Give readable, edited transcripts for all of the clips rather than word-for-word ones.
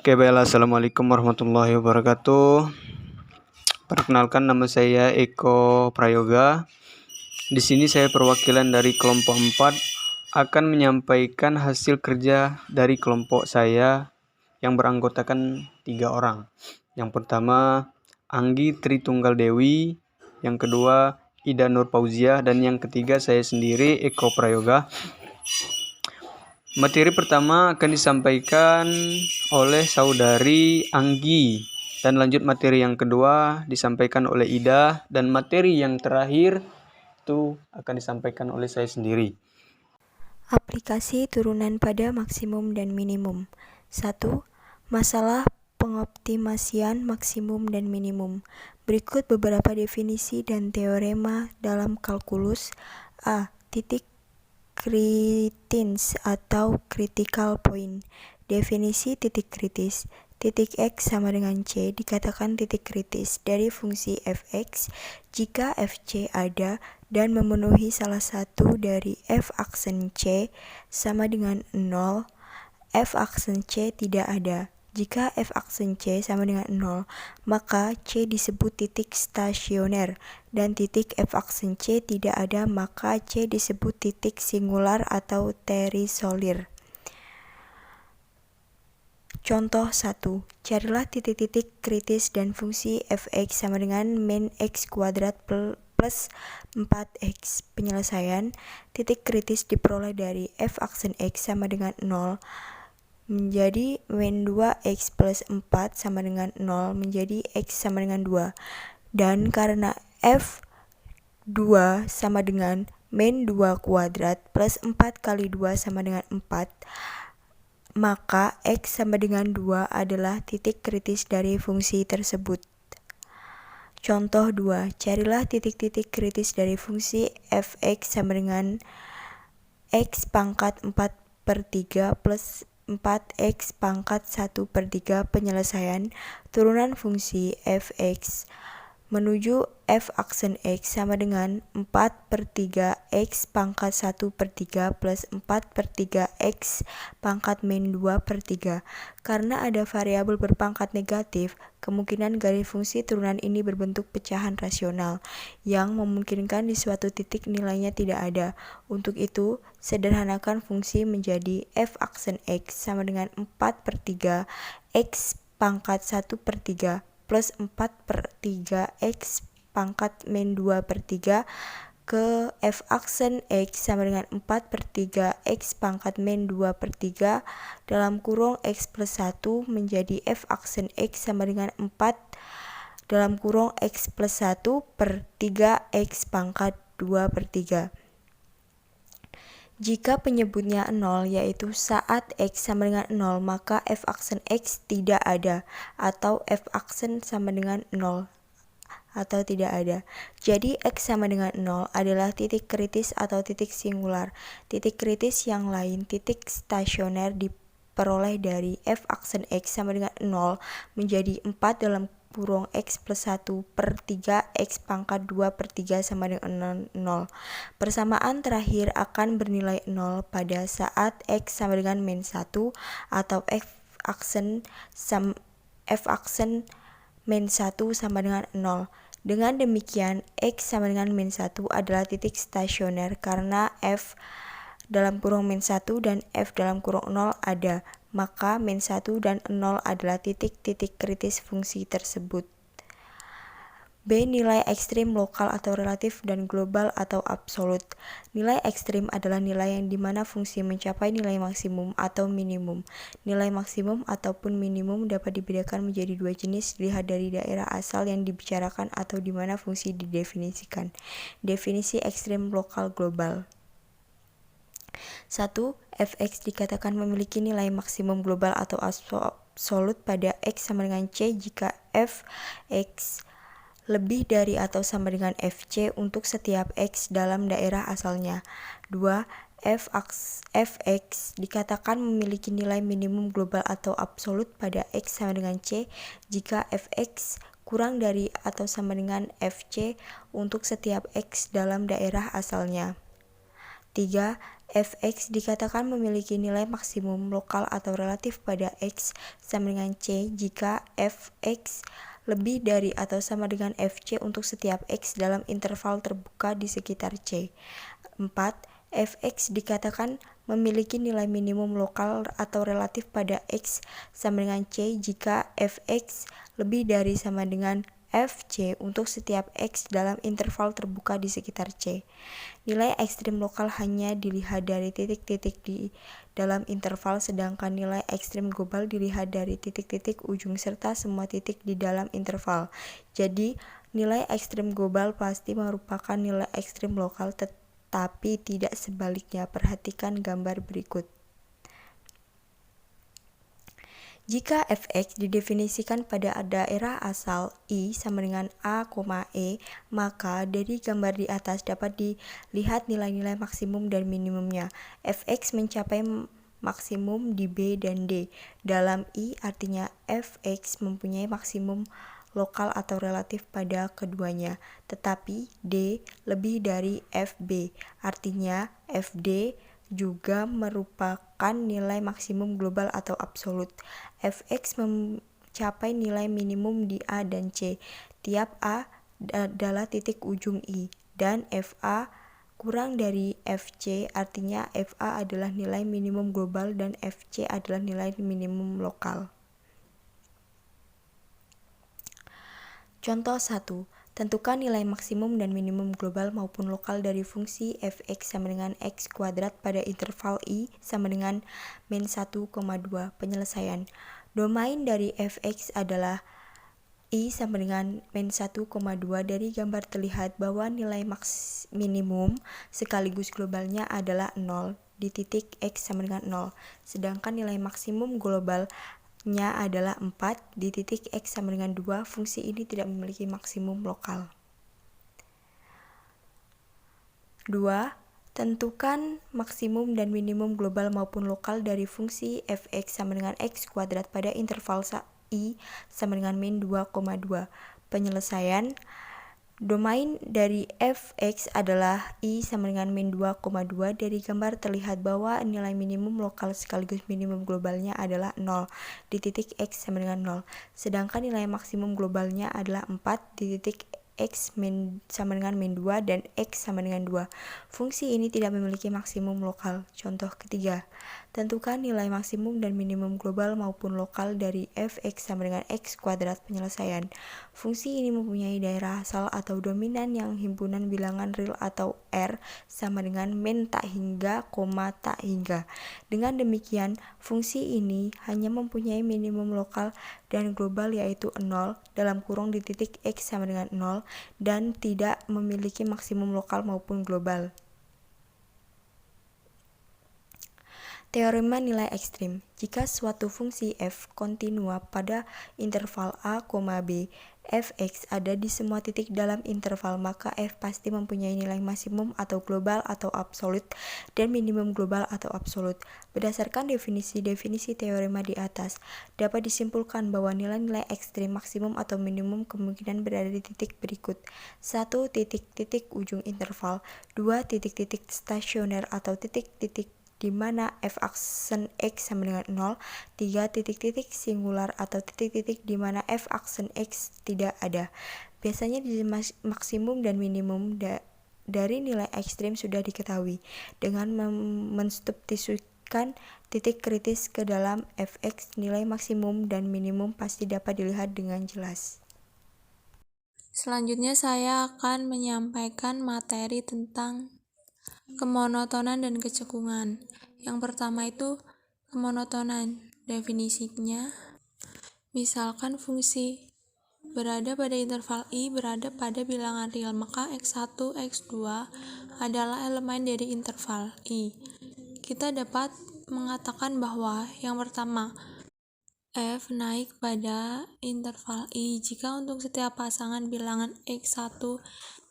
Oke, baiklah. Assalamualaikum warahmatullahi wabarakatuh. Perkenalkan, nama saya Eko Prayoga. Di sini saya perwakilan dari kelompok 4 akan menyampaikan hasil kerja dari kelompok saya yang beranggotakan 3 orang. Yang pertama, Anggi Tritunggal Dewi. Yang kedua, Ida Nur Pauziah. Dan yang ketiga, saya sendiri, Eko Prayoga. Materi pertama akan disampaikan oleh saudari Anggi, dan lanjut materi yang kedua disampaikan oleh Ida, dan materi yang terakhir itu akan disampaikan oleh saya sendiri. Aplikasi turunan pada maksimum dan minimum. 1. Masalah pengoptimasian maksimum dan minimum. Berikut beberapa definisi dan teorema dalam kalkulus. A. Titik kritis atau critical point. Definisi titik kritis. Titik X sama dengan C dikatakan titik kritis dari fungsi fx jika fc ada dan memenuhi salah satu dari f aksen C sama dengan 0, f aksen C tidak ada. Jika f aksen C sama dengan 0, maka C disebut titik stasioner, dan titik f aksen C tidak ada, maka C disebut titik singular atau terisolir. Contoh 1. Carilah titik-titik kritis dan fungsi fx sama dengan min x kuadrat plus 4x. Penyelesaian. Titik kritis diperoleh dari f aksen x sama dengan 0 menjadi min 2x plus 4 sama dengan 0 menjadi x sama dengan 2. Dan karena f2 sama dengan min 2 kuadrat plus 4 kali 2 sama dengan 4, maka x sama dengan 2 adalah titik kritis dari fungsi tersebut. Contoh 2. Carilah titik-titik kritis dari fungsi fx sama dengan x pangkat 4/3 plus 4x pangkat 1/3. Penyelesaian. Turunan fungsi fx menuju f aksen x sama dengan 4/3 x pangkat 1/3 plus 4/3 x pangkat min 2/3. Karena ada variabel berpangkat negatif, kemungkinan garis fungsi turunan ini berbentuk pecahan rasional yang memungkinkan di suatu titik nilainya tidak ada. Untuk itu, sederhanakan fungsi menjadi f aksen x sama dengan 4/3 x pangkat 1/3 plus 4/3 x pangkat min 2/3 ke f aksen x sama dengan 4/3 x pangkat min 2/3 dalam kurung x plus 1 menjadi f aksen x sama dengan 4 dalam kurung x plus 1/3 x pangkat 2/3. Jika penyebutnya 0, yaitu saat x sama dengan 0, maka f aksen x tidak ada, atau f aksen sama dengan 0 atau tidak ada. Jadi x sama dengan 0 adalah titik kritis atau titik singular. Titik kritis yang lain, titik stasioner, diperoleh dari f aksen x sama dengan 0 menjadi 4 dalam kurung x plus 1/3 x pangkat 2/3 sama dengan 0. Persamaan terakhir akan bernilai 0 pada saat x sama dengan min 1 atau f aksen min 1 sama dengan 0. Dengan demikian, x sama dengan min 1 adalah titik stasioner karena f dalam kurung min 1 dan f dalam kurung 0 ada, maka min 1 dan 0 adalah titik-titik kritis fungsi tersebut. B. Nilai ekstrim lokal atau relatif dan global atau absolut. Nilai ekstrim adalah nilai yang dimana fungsi mencapai nilai maksimum atau minimum. Nilai maksimum ataupun minimum dapat dibedakan menjadi dua jenis dilihat dari daerah asal yang dibicarakan atau dimana fungsi didefinisikan. Definisi ekstrim lokal global. 1. Fx dikatakan memiliki nilai maksimum global atau absolut pada x sama dengan c jika fx lebih dari atau sama dengan fc untuk setiap x dalam daerah asalnya. 2. Fx dikatakan memiliki nilai minimum global atau absolut pada x sama dengan c jika fx kurang dari atau sama dengan fc untuk setiap x dalam daerah asalnya. 3. fx dikatakan memiliki nilai maksimum lokal atau relatif pada x sama dengan c jika fx lebih dari atau sama dengan fc untuk setiap x dalam interval terbuka di sekitar c. 4. Fx dikatakan memiliki nilai minimum lokal atau relatif pada x sama dengan c jika fx lebih dari sama dengan fc untuk setiap x dalam interval terbuka di sekitar c. Nilai ekstrim lokal hanya dilihat dari titik-titik di dalam interval, sedangkan nilai ekstrim global dilihat dari titik-titik ujung serta semua titik di dalam interval. Jadi, nilai ekstrim global pasti merupakan nilai ekstrim lokal, tapi tidak sebaliknya. Perhatikan gambar berikut. Jika fx didefinisikan pada daerah asal I sama dengan A, E, maka dari gambar di atas dapat dilihat nilai-nilai maksimum dan minimumnya. Fx mencapai maksimum di B dan D. Dalam I artinya fx mempunyai maksimum lokal atau relatif pada keduanya, tetapi D lebih dari FB, artinya FD juga merupakan nilai maksimum global atau absolut. Fx mencapai nilai minimum di A dan C. Tiap A adalah titik ujung I, dan Fa kurang dari Fc, artinya Fa adalah nilai minimum global dan Fc adalah nilai minimum lokal. Contoh 1. Tentukan nilai maksimum dan minimum global maupun lokal dari fungsi fx sama dengan x kuadrat pada interval I sama dengan min 1,2. Penyelesaian. Domain dari fx adalah I sama dengan min 1,2. Dari gambar terlihat bahwa nilai minimum sekaligus globalnya adalah 0 di titik x sama dengan 0. Sedangkan nilai maksimum globalnya adalah 4 di titik x sama dengan 2. Fungsi ini tidak memiliki maksimum lokal. 2. Tentukan maksimum dan minimum global maupun lokal dari fungsi fx sama dengan x kuadrat pada interval I sama dengan min 2,2. Penyelesaian. Domain dari fx adalah I sama dengan min 2,2. Dari gambar terlihat bahwa nilai minimum lokal sekaligus minimum globalnya adalah 0 di titik x sama dengan 0. Sedangkan nilai maksimum globalnya adalah 4 di titik x sama dengan min 2 dan x sama dengan 2. Fungsi ini tidak memiliki maksimum lokal. Contoh ketiga. Tentukan nilai maksimum dan minimum global maupun lokal dari fx sama dengan x kuadrat. Penyelesaian. Fungsi ini mempunyai daerah asal atau dominan yang himpunan bilangan real atau R sama dengan min tak hingga, tak hingga. Dengan demikian, fungsi ini hanya mempunyai minimum lokal dan global yaitu 0 dalam kurung di titik x sama dengan 0 dan tidak memiliki maksimum lokal maupun global. Teorema nilai ekstrim. Jika suatu fungsi f kontinua pada interval a, b, fx ada di semua titik dalam interval, maka f pasti mempunyai nilai maksimum atau global atau absolut dan minimum global atau absolut. Berdasarkan definisi-definisi teorema di atas, dapat disimpulkan bahwa nilai-nilai ekstrim maksimum atau minimum kemungkinan berada di titik berikut. 1. Titik-titik ujung interval. 2. Titik-titik stasioner atau titik-titik di mana f aksen x sama dengan 0. 3. Titik-titik singular atau titik-titik di mana f aksen x tidak ada. Biasanya di maksimum dan minimum dari nilai ekstrim sudah diketahui dengan mensubstitusikan titik kritis ke dalam fx. Nilai maksimum dan minimum pasti dapat dilihat dengan jelas. Selanjutnya saya akan menyampaikan materi tentang kemonotonan dan kecekungan. Yang pertama itu kemonotonan. Definisinya, misalkan fungsi berada pada interval I berada pada bilangan real, maka x1, x2 adalah elemen dari interval I. Kita dapat mengatakan bahwa yang pertama, f naik pada interval I jika untuk setiap pasangan bilangan x1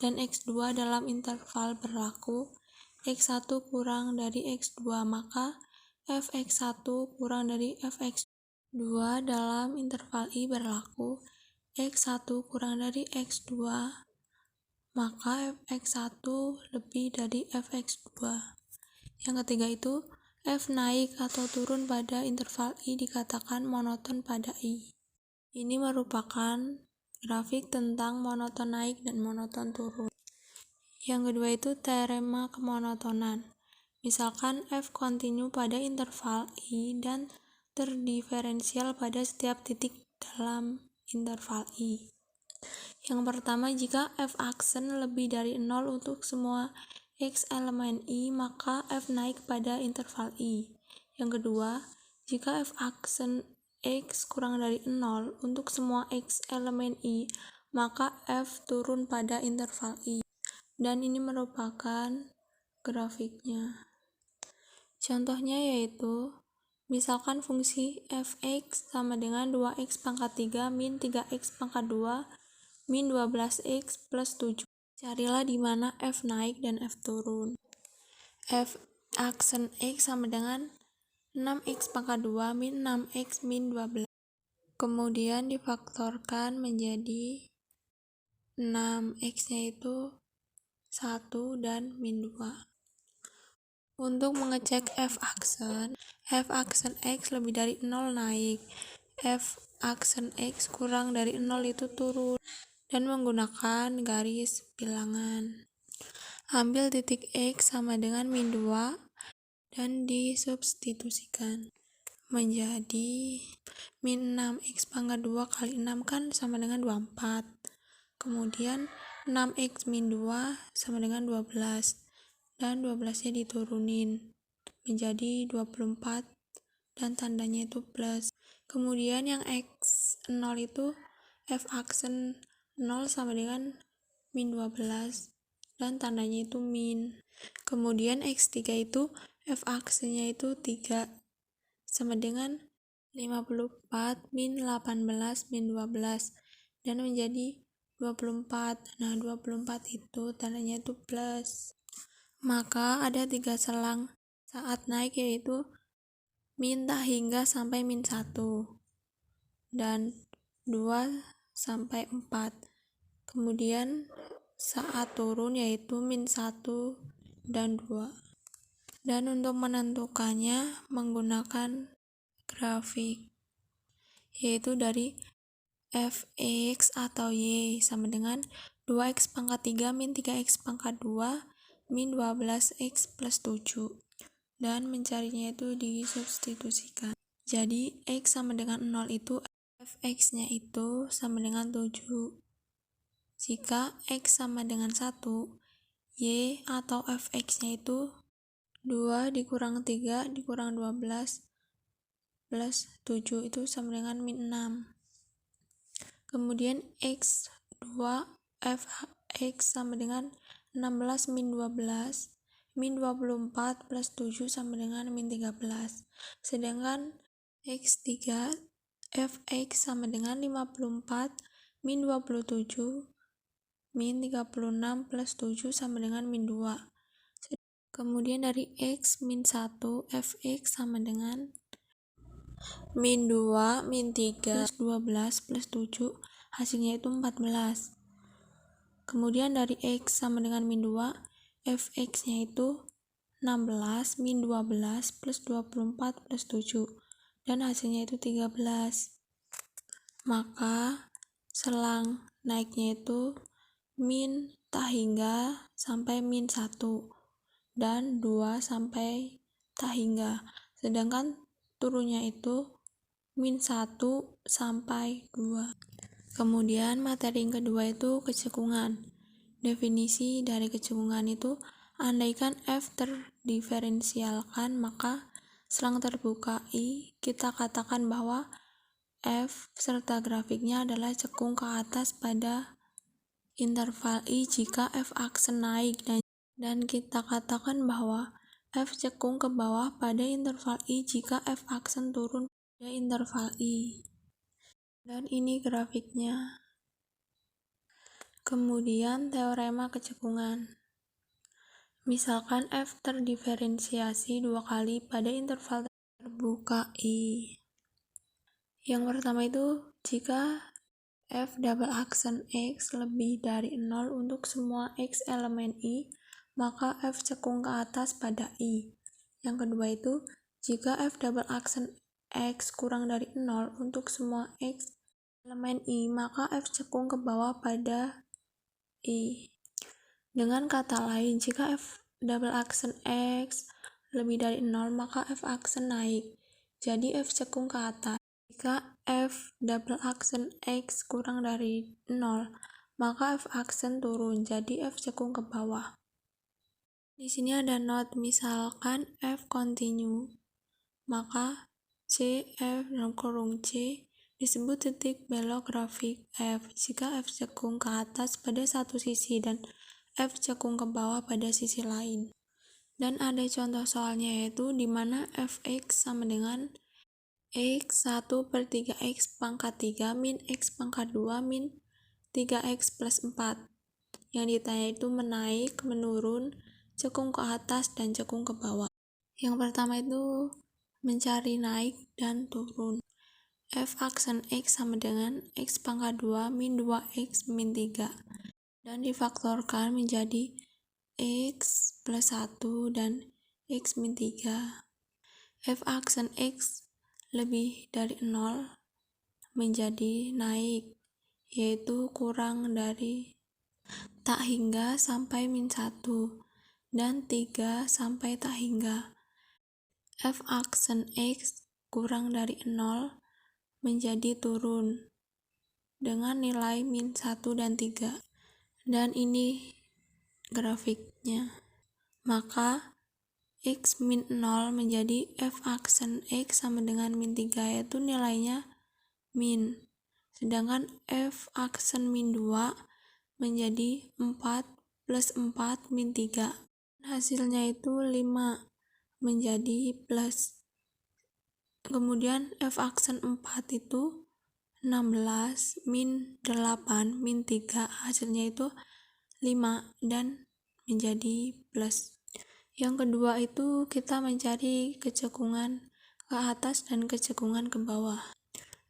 dan x2 dalam interval berlaku x1 kurang dari x2, maka fx1 kurang dari fx2 dalam interval I berlaku x1 kurang dari x2, maka fx1 lebih dari fx2. Yang ketiga itu F naik atau turun pada interval I dikatakan monoton pada I. Ini merupakan grafik tentang monoton naik dan monoton turun. Yang kedua itu teorema kemonotonan. Misalkan F kontinu pada interval I dan terdiferensial pada setiap titik dalam interval I. Yang pertama, jika F aksen lebih dari 0 untuk semua X elemen I, maka F naik pada interval I. Yang kedua, jika F aksen X kurang dari 0 untuk semua X elemen I, maka F turun pada interval I. Dan ini merupakan grafiknya. Contohnya yaitu, misalkan fungsi fx sama dengan 2x pangkat 3 min 3x pangkat 2 min 12x plus 7. Carilah di mana f naik dan f turun. F aksen x sama dengan 6x pangkat 2 min 6x min 12. Kemudian difaktorkan menjadi 6x-nya itu 1 dan min 2. Untuk mengecek f aksen x lebih dari 0 naik, f aksen x kurang dari 0 itu turun, dan menggunakan garis bilangan. Ambil titik x sama dengan min 2 dan disubstitusikan menjadi min 6x pangkat 2 kali 6 kan sama dengan 24. Kemudian 6x min 2 sama dengan 12 dan 12 nya diturunin menjadi 24 dan tandanya itu plus. Kemudian yang x 0 itu f aksen 0 sama dengan min 12 dan tandanya itu min. Kemudian x3 itu f aksennya itu 3 sama dengan 54 min 18 min 12 dan menjadi 24. Nah, 24 itu tandanya itu plus. Maka ada 3 selang saat naik, yaitu min tak hingga sampai min 1 dan 2 sampai 4. Kemudian saat turun yaitu min 1 dan 2. Dan untuk menentukannya menggunakan grafik, yaitu dari fx atau y sama dengan 2x pangkat 3 min 3x pangkat 2 min 12x plus 7. Dan mencarinya itu disubstitusikan. Jadi x sama dengan 0 itu fx-nya itu sama dengan 7. Jika x sama dengan 1, y atau fx-nya itu 2 dikurang 3 dikurang 12 plus 7 itu sama dengan min 6. Kemudian x2 fx sama dengan 16 min 12 min 24 plus 7 sama dengan min 13. Sedangkan x3 fx sama dengan 54 min 27 min 36 plus 7 sama dengan min 2. Kemudian dari x min 1 fx sama dengan min 2 min 3 plus 12 plus 7, hasilnya itu 14. Kemudian dari x sama dengan min 2, fx-nya itu 16 min 12 plus 24 plus 7, dan hasilnya itu 13. Maka selang naiknya itu min tak hingga sampai min 1 dan 2 sampai tak hingga. Sedangkan turunnya itu min 1 sampai 2. Kemudian materi yang kedua itu kecekungan. Definisi dari kecekungan itu, andaikan f terdiferensialkan, maka selang terbuka I kita katakan bahwa f serta grafiknya adalah cekung ke atas pada interval I jika f aksen naik, dan kita katakan bahwa f cekung ke bawah pada interval I jika f aksen turun pada interval I. Dan ini grafiknya. Kemudian teorema kecekungan. Misalkan f terdiferensiasi 2 kali pada interval terbuka I. Yang pertama itu, jika f double aksen x lebih dari 0 untuk semua x elemen I, maka f cekung ke atas pada I. Yang kedua itu, jika f double aksen x kurang dari 0 untuk semua x elemen I, maka f cekung ke bawah pada I. Dengan kata lain, jika f double aksen x lebih dari 0, maka f aksen naik, jadi f cekung ke atas. Jika f double aksen x kurang dari 0, maka f aksen turun, jadi f cekung ke bawah. Di sini ada note, misalkan f continue, maka C, F dalam kurung C disebut titik belok grafik F jika F cekung ke atas pada satu sisi dan F cekung ke bawah pada sisi lain. Dan ada contoh soalnya, yaitu di mana fx sama dengan x 1 per 3x pangkat 3 min x pangkat 2 min 3x plus 4. Yang ditanya itu menaik, menurun, cekung ke atas, dan cekung ke bawah. Yang pertama itu mencari naik dan turun. F aksen x sama dengan x pangkat 2 min 2x min 3. Dan difaktorkan menjadi x plus 1 dan x min 3. F aksen x lebih dari 0 menjadi naik, yaitu kurang dari tak hingga sampai min 1 dan 3 sampai tak hingga. F aksen x kurang dari 0 menjadi turun dengan nilai min 1 dan 3. Dan ini grafiknya. Maka x min 0 menjadi f aksen x sama dengan min 3, yaitu nilainya min. Sedangkan f aksen min 2 menjadi 4 plus 4 min 3. Hasilnya itu 5 menjadi plus. Kemudian f aksen 4 itu 16 min 8 min 3, hasilnya itu 5 dan menjadi plus. Yang kedua itu kita mencari kecekungan ke atas dan kecekungan ke bawah.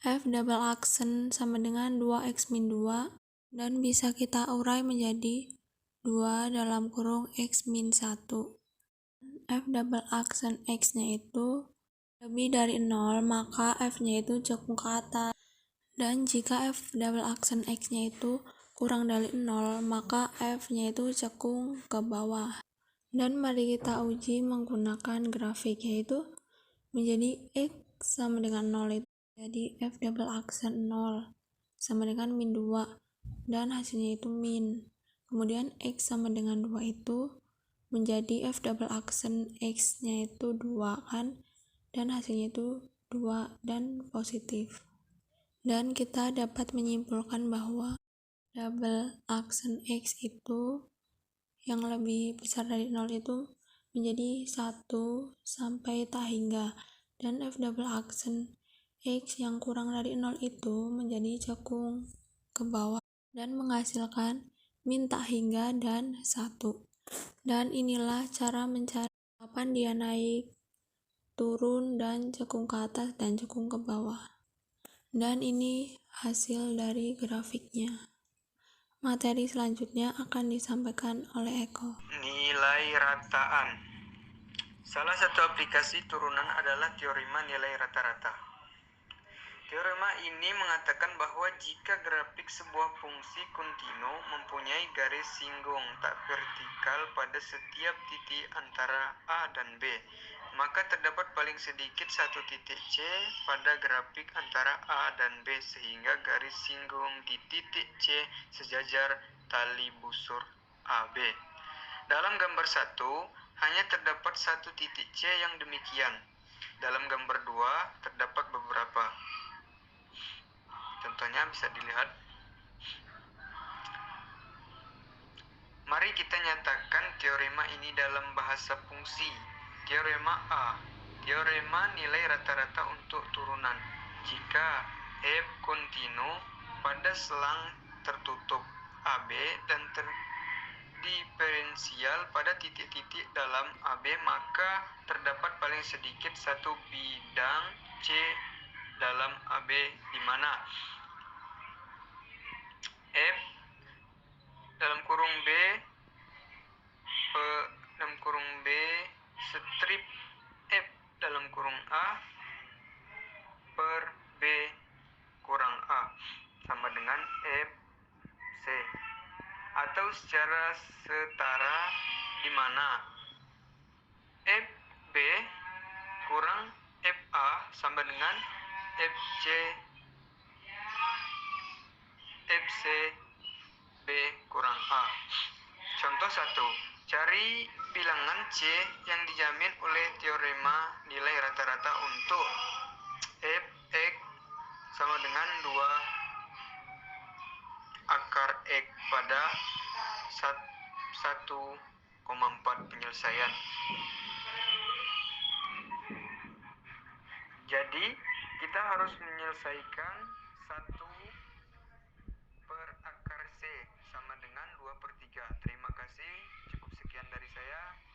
F double aksen sama dengan 2x min 2 dan bisa kita urai menjadi 2 dalam kurung x min 1. F double aksen x-nya itu lebih dari 0, maka f-nya itu cekung ke atas. Dan jika f double aksen x-nya itu kurang dari 0, maka f-nya itu cekung ke bawah. Dan mari kita uji menggunakan grafik, yaitu menjadi x sama dengan 0 itu jadi f double aksen 0 sama dengan min 2 dan hasilnya itu min. Kemudian x sama dengan 2 itu menjadi f double aksen x-nya itu 2 kan, dan hasilnya itu 2 dan positif. Dan kita dapat menyimpulkan bahwa double aksen x itu yang lebih besar dari 0 itu menjadi 1 sampai tak hingga, dan f double aksen x yang kurang dari 0 itu menjadi cekung ke bawah dan menghasilkan min tak hingga dan 1. Dan inilah cara mencari kapan dia naik, turun, dan cekung ke atas dan cekung ke bawah. Dan ini hasil dari grafiknya. Materi selanjutnya akan disampaikan oleh Eko. Nilai rataan. Salah satu aplikasi turunan adalah teorema nilai rata-rata. Teorema ini mengatakan bahwa jika grafik sebuah fungsi kontinu mempunyai garis singgung tak vertikal pada setiap titik antara A dan B, maka terdapat paling sedikit satu titik C pada grafik antara A dan B sehingga garis singgung di titik C sejajar tali busur AB. Dalam gambar 1, hanya terdapat satu titik C yang demikian. Dalam gambar 2, terdapat beberapa. Contohnya bisa dilihat. Mari kita nyatakan teorema ini dalam bahasa fungsi. Teorema A, teorema nilai rata-rata untuk turunan. Jika f kontinu pada selang tertutup AB dan diferensial pada titik-titik dalam AB, maka terdapat paling sedikit satu bidang C dalam AB di mana F dalam kurung B strip dalam kurung A per B kurang A sama dengan FC. Atau secara setara di mana FB kurang FA sama dengan FC B kurang A. Contoh 1. Cari bilangan C yang dijamin oleh teorema nilai rata-rata untuk Fx sama dengan 2 akar X pada 1,4 penyelesaian. Jadi, kita harus menyelesaikan 1 per akar C sama dengan 2/3. Terima kasih, cukup sekian dari saya.